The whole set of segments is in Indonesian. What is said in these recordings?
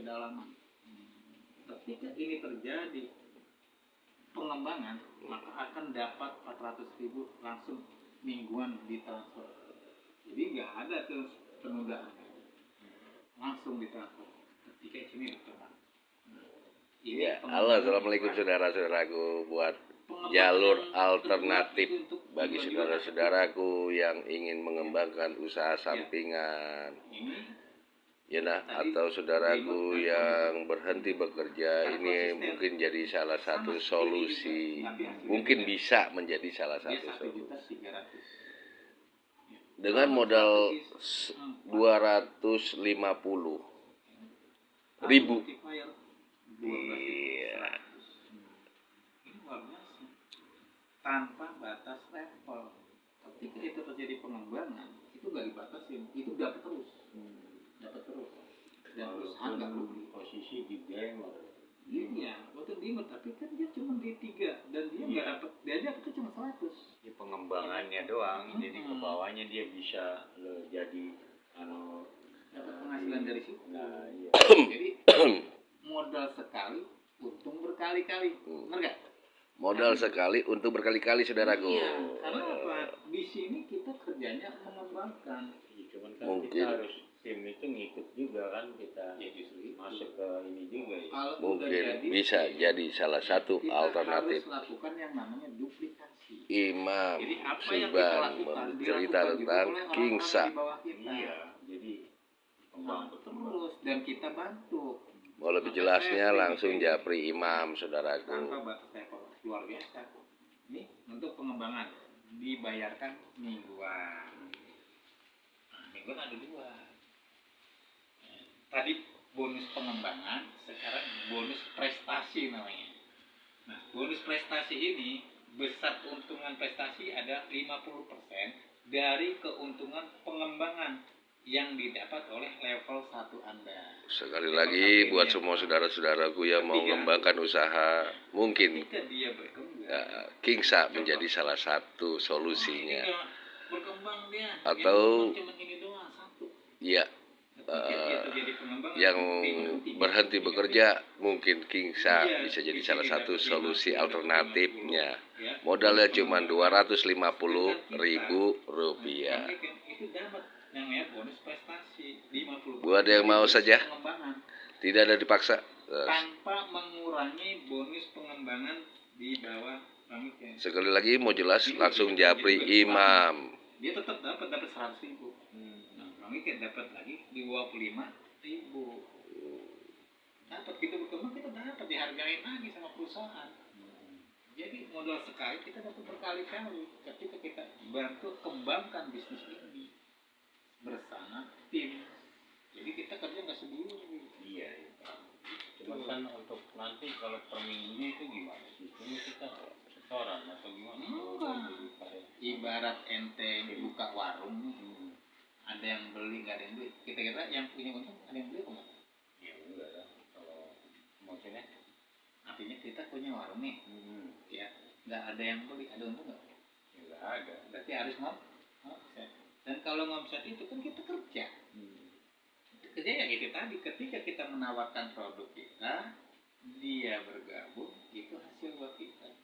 kedalaman. Ketika ini terjadi pengembangan, maka akan dapat 400.000 langsung mingguan ditransfer. Jadi nggak ada tuh penundaan, langsung ditransfer ketika ini berkembang. Ya, halo, assalamualaikum saudara-saudaraku. Buat jalur alternatif bagi saudara-saudaraku yang ingin mengembangkan usaha sampingan, ya nah, atau saudaraku yang berhenti bekerja, ini mungkin jadi salah satu solusi, mungkin bisa menjadi salah satu solusi. Dengan modal 250.000. Iya. Tanpa batas level. Ketika itu terjadi pengembangan, itu nggak dibatasin, itu dapat terus, Dan usaha nggak rugi. Posisi di gamer. Iya, waktu dimut, tapi kan dia cuma di 3 dan dia nggak dapat, dia dapetnya cuma 100. Di pengembangannya doang, jadi ke bawahnya dia bisa jadi dapat penghasilan dari situ. Nah, iya. Jadi modal sekali, untung berkali-kali, benar nggak? Modal sekali untuk berkali-kali, saudaraku. Iya, karena apa? Di sini kita kerjanya mengembangkan. Cuman kan mungkin kita harus tim itu ngikut juga kan, kita masuk ke ini juga ya. Mungkin bisa jadi salah satu kita alternatif. Harus lakukan yang namanya duplikasi. Imam Jadi apa yang kita Subang lakukan bercerita tentang Kingsa. Iya, jadi kembang terus dan kita bantu. Mau lebih jelasnya langsung japri Imam, saudaraku. Tanpa batas level, luar biasa. Ini untuk pengembangan dibayarkan mingguan. Mingguan ada 2. Tadi bonus pengembangan, sekarang bonus prestasi namanya. Nah, bonus prestasi ini besar keuntungan prestasi ada 50% dari keuntungan pengembangan yang didapat oleh level 1 Anda. Sekali lagi buat semua saudara-saudaraku yang mau mengembangkan usaha, mungkin Kingsa menjadi salah satu solusinya. Berkembang dia. Atau cuma ini doang, 1. ya, yang berhenti bekerja, mungkin Kingsa bisa jadi salah satu solusi alternatifnya. Modalnya cuma Rp250.000. Itu dapat namanya bonus prestasi 50%. Buat yang mau saja, tidak ada dipaksa. Tanpa mengurangi bonus pengembangan di bawah pamit. Sekali lagi mau jelas langsung japri Imam. Dia tetap dapat 100.000. Nah, pamit dapat lagi 25.000. Dapat kita berkembang, kita dapat dihargain lagi sama perusahaan. Jadi modal sekali kita dapat berkali-kali ketika kita bantu kembangkan bisnis ini bersama tim. Jadi kita kerja nggak sendiri. Iya. Cuma kan untuk nanti kalau per minggunya itu gimana sih? Ini kita setoran atau gimana? Enggak. Ibarat ente buka warung, ada yang beli nggak ada yang beli. Kita yang punya untung ada yang beli apa nggak? Ya enggak lah. Kalau maksudnya, artinya kita punya warung nih, ya nggak ada yang beli, ada untung nggak? Ya nggak ada. Berarti harus ngomset. Dan kalau ngomset itu kan kita kerja. Kerja ya itu tadi, ketika kita menawarkan produk kita, dia bergabung, itu hasil buat kita.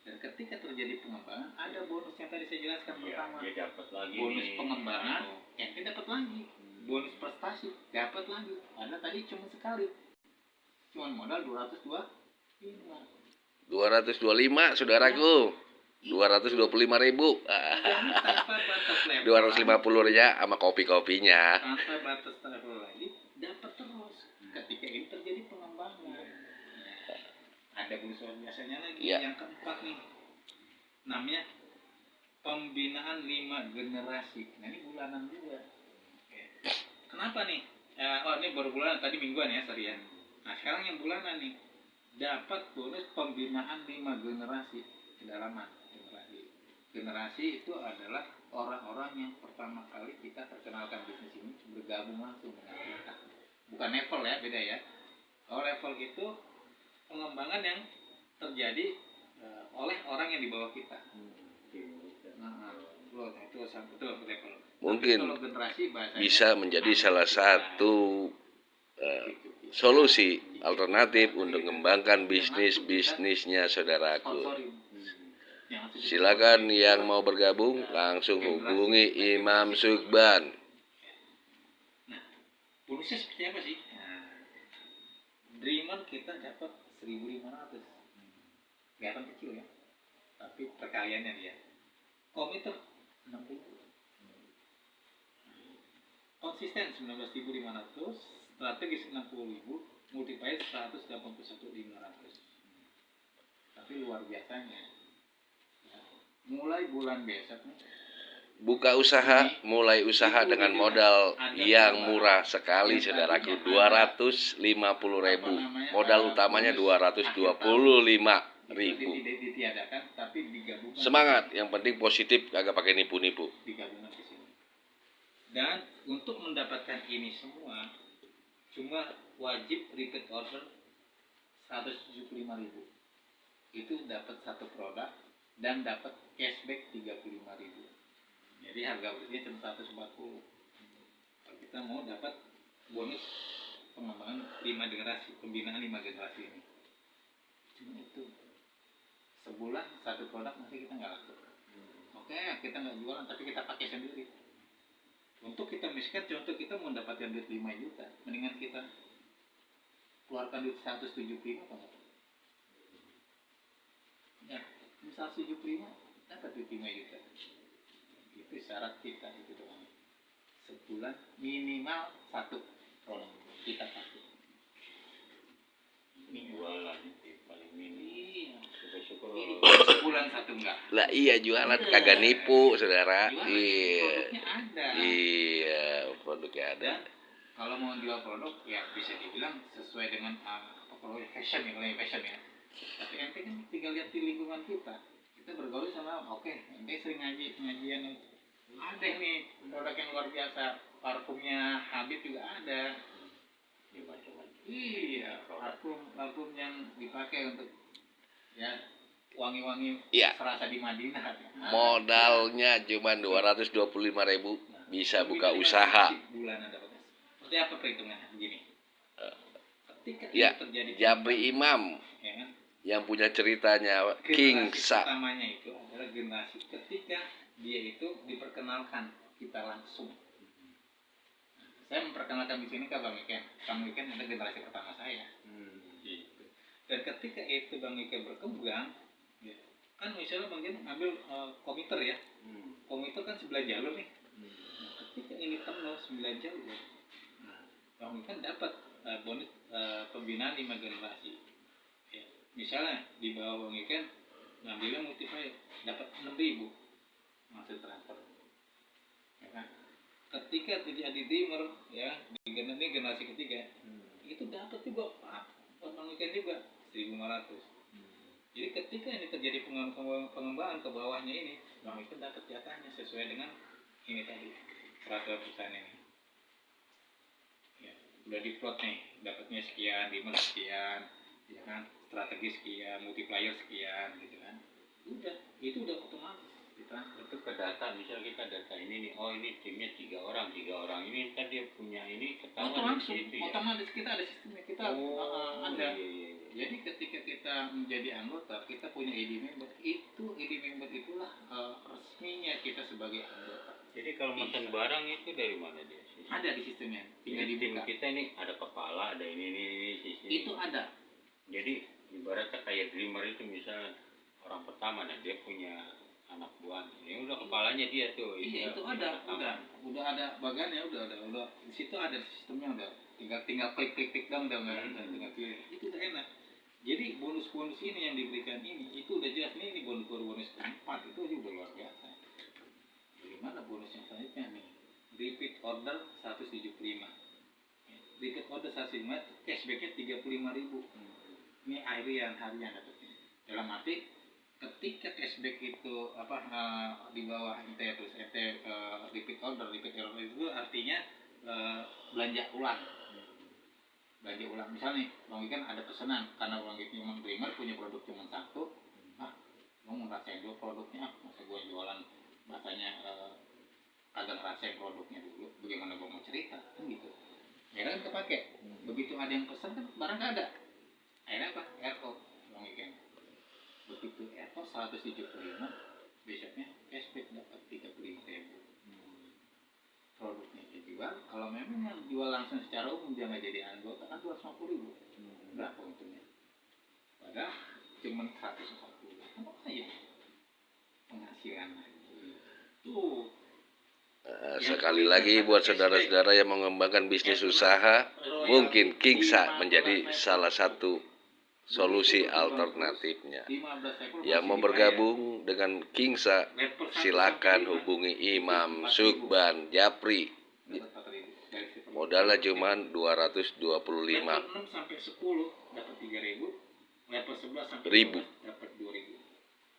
Dan ketika terjadi pengembangan, ada bonus yang tadi saya jelaskan pertama. Dia dapat lagi bonus nih, pengembangan, yang dia dapat lagi. Bonus prestasi, dapat lagi. Karena tadi cuma sekali. Cuma modal 225, saudaraku. 225.000. 250 aja sama kopi-kopinya. Tanpa batas level lagi, dapat terus. Ketika ini terjadi pengembangan. Ada bonus biasanya lagi. Yang keempat nih, namanya pembinaan 5 generasi. Nah ini bulanan juga. Kenapa nih? Ini baru bulanan, tadi mingguan ya, sorry ya. Nah sekarang yang bulanan nih, dapat bonus pembinaan 5 generasi kedalaman. Generasi itu adalah orang-orang yang pertama kali kita perkenalkan bisnis ini bergabung langsung dengan kita. Bukan level ya, beda ya. Kalau level itu pengembangan yang terjadi oleh orang yang di bawah kita. Itu betul level. Mungkin bisa menjadi salah satu solusi alternatif untuk mengembangkan bisnisnya saudaraku. Silakan yang mau bergabung langsung hubungi Imam Sukban. Nah, bonusnya seperti apa sih? Nah, Dreamer kita dapat 1.500. Kelihatan kecil ya, tapi perkaliannya dia. Komputer 6.000. Konsisten 19.500, strategis 60.000, multiplier 181.500. Tapi luar biasanya, ya, mulai bulan besok nih, Buka usaha, mulai usaha dengan modal yang murah sekali saudaraku, 250.000. Modal utamanya 225.000. ditiadakan, tapi digabungkan. Semangat, yang penting positif, kagak pakai nipu-nipu. Digabungkan ke sini. Dan untuk mendapatkan ini semua, cuma wajib repeat order 175.000. Itu dapat satu produk dan dapat cashback 35.000. Jadi harga belinya cuma 140. Kalau kita mau dapat bonus pengembangan 5 generasi, pembinaan 5 generasi ini, cuma itu. Sebulan satu produk masih kita nggak laku. Oke, kita nggak jualan tapi kita pakai sendiri. Untuk kita miskin, contoh kita mau mendapatkan duit 5 juta, mendingan kita keluarkan duit 175 apa enggak? Ya, 175 dapat duit 5 juta. Itu syarat kita itu doang. Sebulan minimal satu produk kita pakai. Jualan itu paling minim. Iya. Syukur-syukur. Sebulan satu enggak. Lah iya, jualan kagak nipu saudara. Jualan, Iya. produknya ada. Iya, produknya ada. Dan kalau mau jual produk ya bisa dibilang sesuai dengan kalau fashion ya. Tapi ente kan tinggal lihat di lingkungan kita bergaul sama ente sering ngajian ada nih produk yang luar biasa, parfumnya Habib juga ada. Iya, parfum yang dipakai untuk ya wangi-wangi serasa di Madinah. Modalnya cuma 225.000, bisa buka usaha. Bulanan dapatnya. Seperti apa perhitungannya? Begini. Ketika Ya, terjadi Japri Imam ya kan? yang punya ceritanya King Sa. Pertamanya itu adalah generasi ketika dia itu diperkenalkan kita langsung. Saya memperkenalkan di sini ke Bang Iken. Bang Iken adalah generasi pertama saya. Gitu. Dan ketika itu Bang Iken berkembang, ya, kan misalnya Bang Iken ambil komputer ya. Komputer kan 9 jalur nih. Nah, ketika ini penuh 9 jalur, Bang Iken dapat bonus pembinaan 5 generasi. Ya, misalnya di bawah Bang Iken ngambilnya multiplier dapat 6.000 masuk transfer. Ya kan? Ketika terjadi dimmer ya di generasi ketiga itu dapat juga Bang Iken juga 1.500. Jadi ketika ini terjadi pengembangan ke bawahnya ini, Bang Iken dapat jatahnya sesuai dengan ini tadi peraturan perusahaan ini. Ya, udah diplot nih, dapatnya sekian, dimmer sekian, ya kan, strategi sekian, multiplier sekian, gitu kan. Udah, itu udah otomatis ditransfer. Itu ke data, misal kita data ini nih, oh ini timnya 3 orang ini kan dia punya ini ketahuan langsung, itu ya. Otomatis kita ada sistemnya, kita ada. Iya. Jadi ketika kita menjadi anggota, kita punya ID member. Itu ID member itulah resminya kita sebagai anggota. Jadi kalau pesan barang itu dari mana dia? Ada di sistemnya. Tinggal Jadi tim dibuka. kita ini ada kepala, ada ini sisi. Itu ada. Jadi ibaratnya kayak Dreamer itu misal orang pertama, nah dia punya anak buah. Ini udah kepalanya dia tuh. Iya itu ada, udah ada bagannya, udah. Di situ ada sistemnya udah. Tinggal klik dong, tinggal pilih. Itu udah enak. Jadi bonus-bonus ini yang diberikan ini itu udah jelas ini bonus keempat itu aja udah luar biasa. Bagaimana bonus yang selanjutnya nih? Repeat order 175. Repeat order 175, cashbacknya 35.000. Ini harian dapetnya. Dalam arti ketika cashback itu di bawah ente terus ente repeat order itu artinya belanja ulang. Misalnya nih, Bang Iken ada pesanan karena Bang Iken memang Dreamer punya produk cuma satu, mau ngerasain dulu produknya, masa gue jualan bahasanya agak ngerasain produknya dulu, bagaimana gue mau cerita, kan gitu. akhirnya kan kepake. Begitu ada yang pesan kan barang nggak ada, akhirnya apa, airport Bang Iken. Begitu airport 175, besoknya cashback dapat 35.000. Produknya dijual, kalau memang yang jual langsung secara umum dia nggak jadi anggota kan 250.000. Berapa untungnya? Padahal cuma 140. Apa aja penghasilan tuh. Sekali lagi buat saudara-saudara yang mengembangkan bisnis usaha, mungkin Kingsa menjadi salah satu solusi alternatifnya. Yang mau bergabung dengan Kingsa, silakan hubungi Imam, Sukban, Japri. Modalnya cuma 225 level 6 sampai 10 dapat 3.000, level 11 sampai 12 dapat 2.000.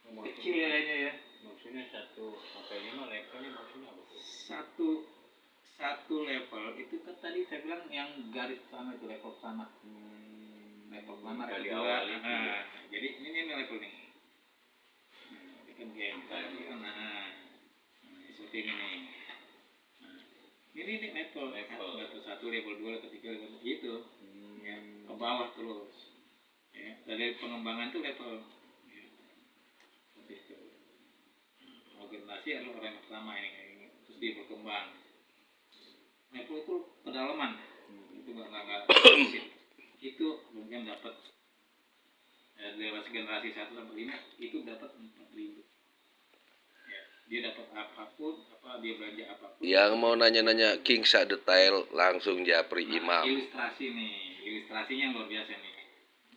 Kecil kayaknya ya. Maksudnya 1 sampai 5 levelnya maksudnya apa? Satu level itu kan tadi saya bilang yang garis pertama itu level pertama. Level pertama Dari level awal 2. itu. Nah, jadi ini level nih. Ini kan game tadi. Seperti ini nih. Ini level 1, level 2, level 3, level 4 gitu. Ya, ke bawah terus. Ya, dari pengembangan tuh level. Ya. Seperti itu. Organisasi adalah orang yang pertama ini, terus dia berkembang. Level itu pedalaman. Itu nggak itu mungkin dapat generasi 1 sampai 5 itu dapat 4.000. Ya, dia dapat apapun, dia belanja apapun. Yang mau nanya-nanya Kingsa detail langsung Japri Imam. Ilustrasi nih, ilustrasinya yang luar biasa nih.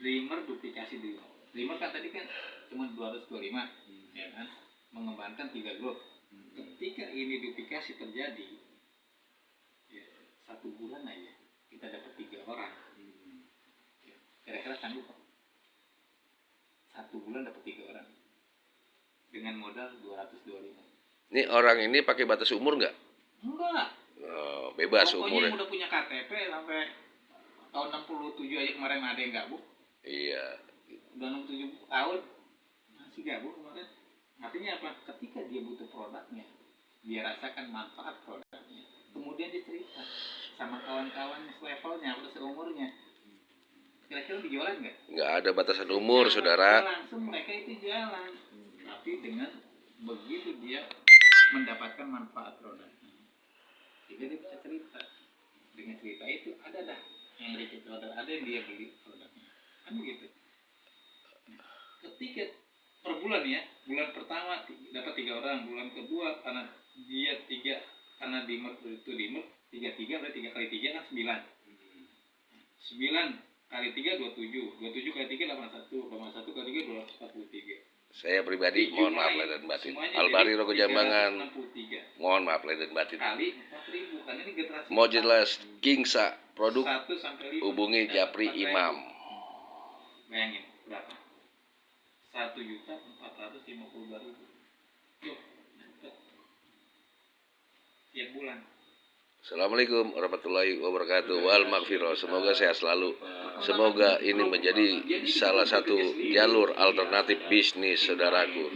Dreamer duplikasi Dreamer. Dreamer kan tadi kan cuma 225, ya kan? Mengembangkan 3 grup. Ketika ini duplikasi terjadi, ya, 1 bulan aja kita dapat 3 orang. Ya, kira-kira sanggup? 1 bulan dapat 3 orang dengan modal 225. Ini orang ini pakai batas umur nggak? Enggak. Oh, bebas Pokoknya umurnya. yang udah punya KTP sampai tahun 67 aja kemarin ada yang gabung. Iya. Udah 67 tahun masih gabung kemarin. Artinya apa? Ketika dia butuh produknya, dia rasakan manfaat produknya. Kemudian dia cerita sama kawan-kawannya selevelnya, udah seumurnya. Kira-kira dijualan nggak? Nggak ada batasan umur, saudara. Langsung mereka itu jalan. Tapi dengan begitu dia mendapatkan manfaat produknya. Jadi dia bisa cerita. Dengan cerita itu ada dah yang repeat order, ada yang dia beli produknya. Kan begitu. Ketika per bulan ya, bulan pertama dapat 3 orang, bulan kedua karena dia 3, karena dimer itu dimer 33 berarti 3 kali 3 kan 9. 9 kali 3 27, 27 kali 3 81, 81 kali 3 243. Saya pribadi mohon maaf lahir dan batin. Albari Rogo Jambangan. Mohon maaf lahir dan batin. Kali 4.000 kan ini generasi. Mau jelas Kingsa produk 1 sampai 5. hubungi Japri Imam. Bayangin berapa? 1.452.000. Yuk, tiap bulan. Assalamualaikum warahmatullahi wabarakatuh. Wal maghfirah. Semoga sehat selalu. Semoga ini menjadi salah satu jalur alternatif bisnis saudaraku.